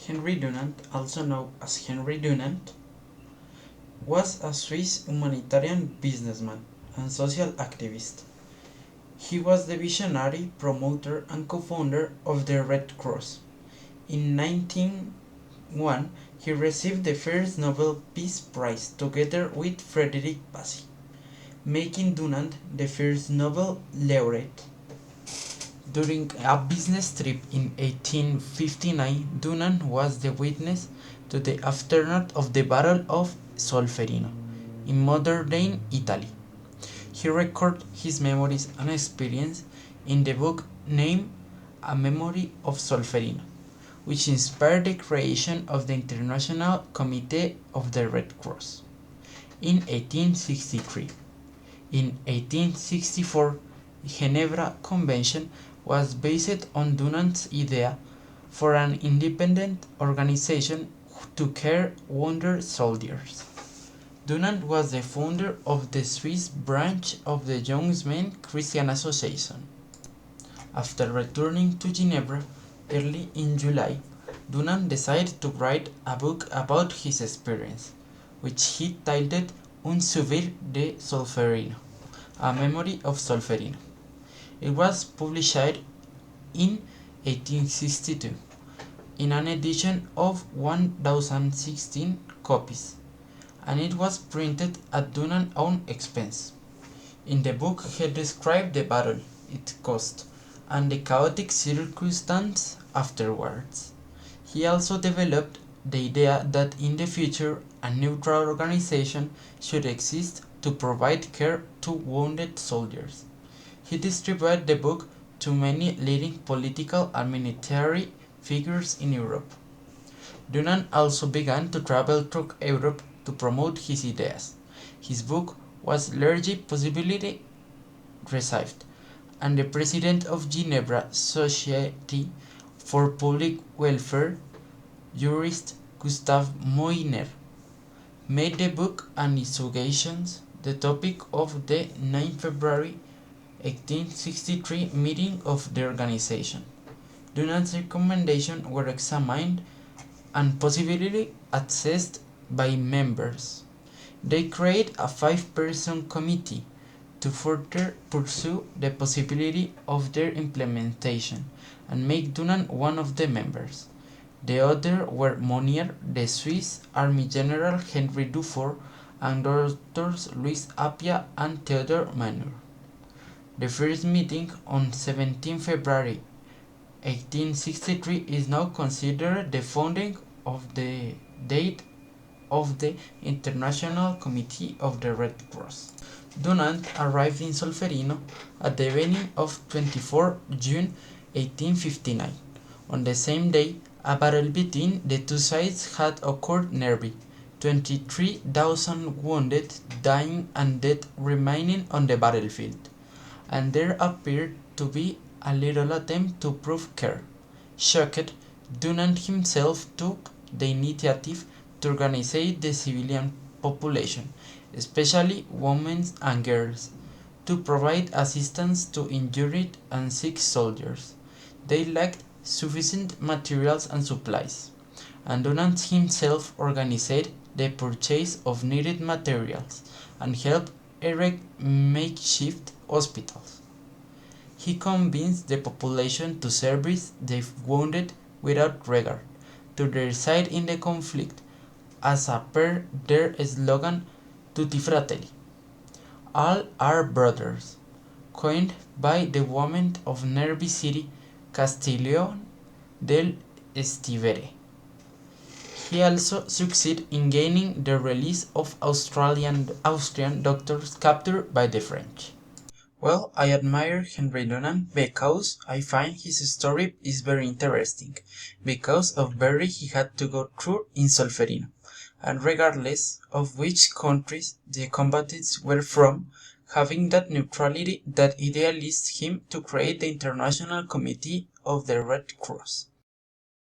Henry Dunant, also known as Henry Dunant, was a Swiss humanitarian businessman and social activist. He was the visionary, promoter, and co-founder of the Red Cross. In 1901, he received the first Nobel Peace Prize together with Frederick Bassi, making Dunant the first Nobel laureate. During a business trip in 1859, Dunant was the witness to the aftermath of the Battle of Solferino in modern-day Italy. He recorded his memories and experience in the book named A Memory of Solferino, which inspired the creation of the International Committee of the Red Cross in 1863. In 1864, the Geneva Convention was based on Dunant's idea for an independent organization to care wounded soldiers. Dunant was the founder of the Swiss branch of the Young Men's Christian Association. After returning to Geneva early in July, Dunant decided to write a book about his experience, which he titled Un souvenir de Solferino, A Memory of Solferino. It was published in 1862 in an edition of 1016 copies, and it was printed at Dunant's own expense. In the book, he described the battle, its cost, and the chaotic circumstances afterwards. He also developed the idea that in the future a neutral organization should exist to provide care to wounded soldiers. He distributed the book to many leading political and military figures in Europe. Dunant also began to travel through Europe to promote his ideas. His book was largely positively received, and the president of Geneva Society for Public Welfare, jurist Gustave Moynier, made the book and its suggestions the topic of the 9 February 1863 meeting of the organization. Dunant's recommendations were examined and possibly assessed by members. They created a 5-person committee to further pursue the possibility of their implementation and make Dunant one of the members. The others were Moynier, the Swiss Army General Henry Dufour, and Doctors Louis Appia and Theodore Manur. The first meeting on 17 February 1863 is now considered the founding of the date of the International Committee of the Red Cross. Dunant arrived in Solferino at the beginning of 24 June 1859. On the same day, a battle between the two sides had occurred nearby, 23,000 wounded, dying and dead remaining on the battlefield, and there appeared to be a little attempt to prove care. Shocked, Dunant himself took the initiative to organize the civilian population, especially women and girls, to provide assistance to injured and sick soldiers. They lacked sufficient materials and supplies, and Dunant himself organized the purchase of needed materials and helped erect makeshift hospitals. He convinced the population to service the wounded without regard to their side in the conflict, as per their slogan Tutti Fratelli, all are brothers, coined by the women of nearby city Castiglione del Stivere. He also succeeded in gaining the release of Austrian doctors captured by the French. Well, I admire Henry Dunant because I find his story is very interesting, because of very he had to go through in Solferino, and regardless of which countries the combatants were from, having that neutrality that idealized him to create the International Committee of the Red Cross.